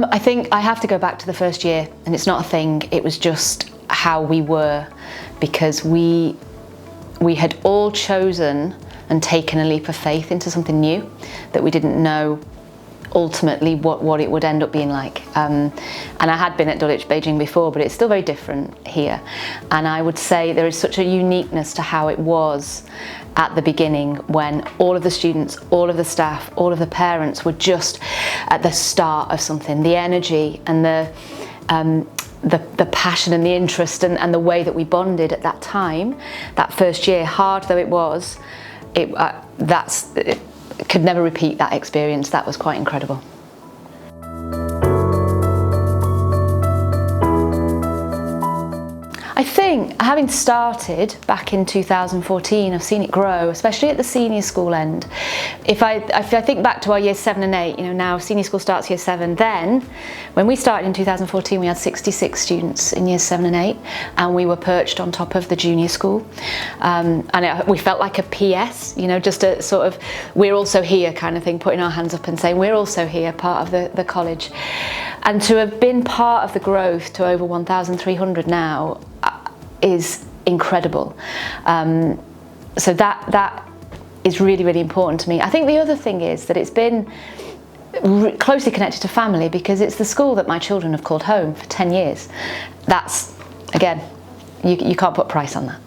I think I have to go back to the first year, and it's not a thing, it was just how we were, because we had all chosen and taken a leap of faith into something new that we didn't know ultimately what it would end up being like. And I had been at Dulwich, Beijing before, but it's still very different here. And I would say there is such a uniqueness to how it was at the beginning, when all of the students, all of the staff, all of the parents were just at the start of something. The energy and the passion and the interest and the way that we bonded at that time, that first year, hard though it was, it could never repeat that experience. That was quite incredible. I think, having started back in 2014, I've seen it grow, especially at the senior school end. If I think back to our years 7 and 8, now senior school starts year 7. Then, when we started in 2014, we had 66 students in years 7 and 8, and we were perched on top of the junior school. We felt like a PS, just a sort of, we're also here kind of thing, putting our hands up and saying, we're also here, part of the college. And to have been part of the growth to over 1,300 now is incredible. So that is really, really important to me. I think the other thing is that it's been closely connected to family, because it's the school that my children have called home for 10 years. That's, again, you can't put a price on that.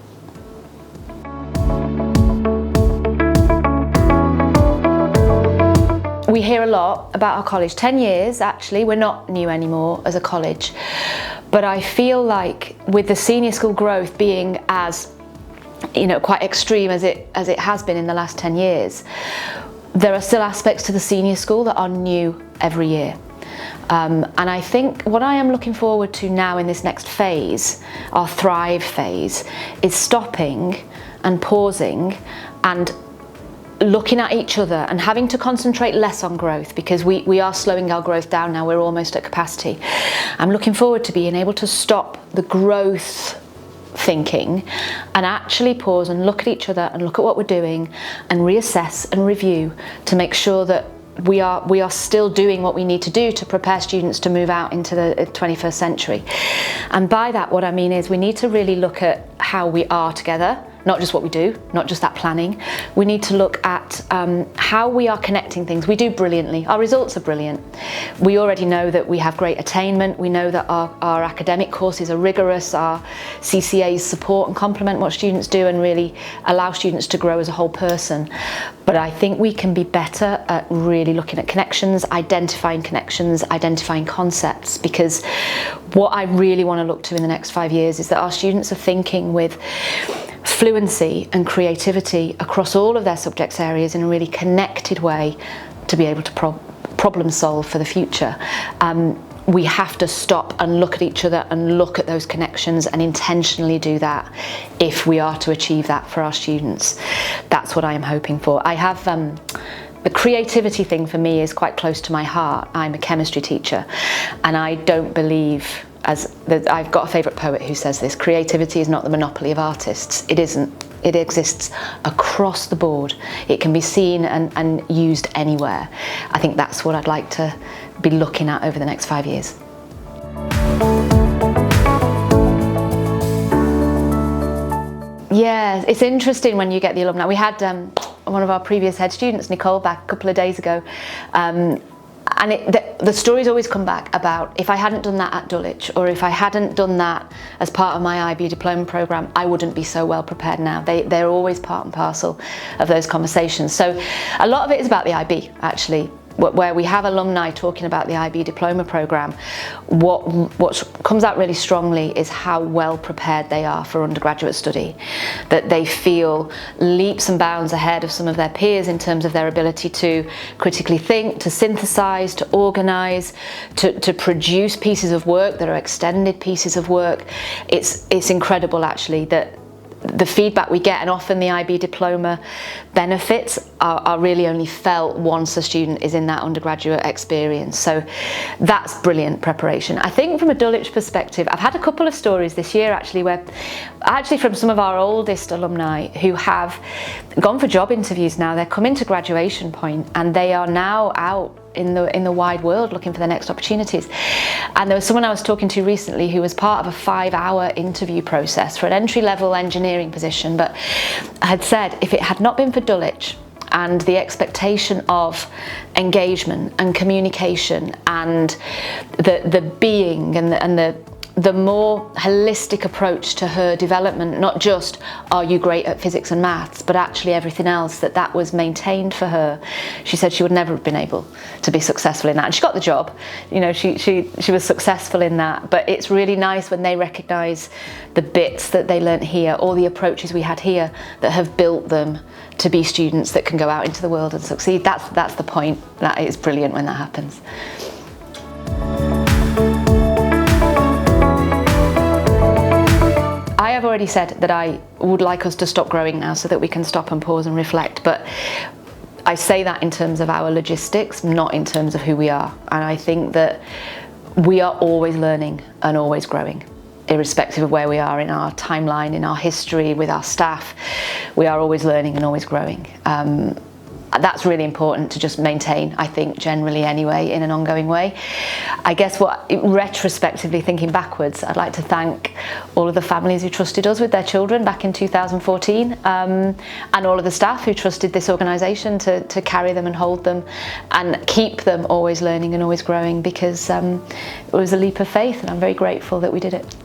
We hear a lot about our college. 10 years, actually, we're not new anymore as a college. But I feel like with the senior school growth being as, quite extreme as it has been in the last 10 years, there are still aspects to the senior school that are new every year. And I think what I am looking forward to now in this next phase, our Thrive phase, is stopping and pausing and looking at each other and having to concentrate less on growth, because we are slowing our growth down now. We're almost at capacity. I'm looking forward to being able to stop the growth thinking and actually pause and look at each other and look at what we're doing and reassess and review to make sure that we are still doing what we need to do to prepare students to move out into the 21st century. And by that, what I mean is we need to really look at how we are together, not just what we do, not just that planning. We need to look at how we are connecting things. We do brilliantly. Our results are brilliant. We already know that we have great attainment. We know that our academic courses are rigorous. Our CCAs support and complement what students do and really allow students to grow as a whole person. But I think we can be better at really looking at connections, identifying concepts, because what I really want to look to in the next 5 years is that our students are thinking with fluency and creativity across all of their subjects areas in a really connected way to be able to problem solve for the future. We have to stop and look at each other and look at those connections and intentionally do that if we are to achieve that for our students. That's what I am hoping for. I have the creativity thing for me is quite close to my heart. I'm a chemistry teacher, and I don't believe, I've got a favourite poet who says this: creativity is not the monopoly of artists. It isn't. It exists across the board. It can be seen and used anywhere. I think that's what I'd like to be looking at over the next 5 years. Yeah, it's interesting when you get the alumni. We had one of our previous head students, Nicole, back a couple of days ago, and the stories always come back about, if I hadn't done that at Dulwich, or if I hadn't done that as part of my IB diploma programme, I wouldn't be so well prepared now. They're always part and parcel of those conversations. So a lot of it is about the IB, actually, where we have alumni talking about the IB diploma programme. What comes out really strongly is how well prepared they are for undergraduate study, that they feel leaps and bounds ahead of some of their peers in terms of their ability to critically think, to synthesize, to organize, to produce pieces of work that are extended pieces of work. It's incredible, actually, that the feedback we get, and often the IB diploma benefits are really only felt once a student is in that undergraduate experience. So that's brilliant preparation. I think from a Dulwich perspective, I've had a couple of stories this year actually from some of our oldest alumni who have gone for job interviews now. They're coming to graduation point and they are now out in the wide world looking for their next opportunities. And there was someone I was talking to recently who was part of a 5-hour interview process for an entry-level engineering position, but had said if it had not been for Dulwich and the expectation of engagement and communication and the being and the more holistic approach to her development, not just are you great at physics and maths, but actually everything else, that was maintained for her. She said she would never have been able to be successful in that. And she got the job, you know, she was successful in that. But it's really nice when they recognise the bits that they learnt here, all the approaches we had here that have built them to be students that can go out into the world and succeed. That's the point. That is brilliant when that happens. I have already said that I would like us to stop growing now so that we can stop and pause and reflect, but I say that in terms of our logistics, not in terms of who we are. And I think that we are always learning and always growing, irrespective of where we are in our timeline, in our history, with our staff. We are always learning and always growing. That's really important to just maintain, I think, generally anyway, in an ongoing way. I guess retrospectively thinking backwards, I'd like to thank all of the families who trusted us with their children back in 2014, and all of the staff who trusted this organisation to carry them and hold them and keep them always learning and always growing, because it was a leap of faith, and I'm very grateful that we did it.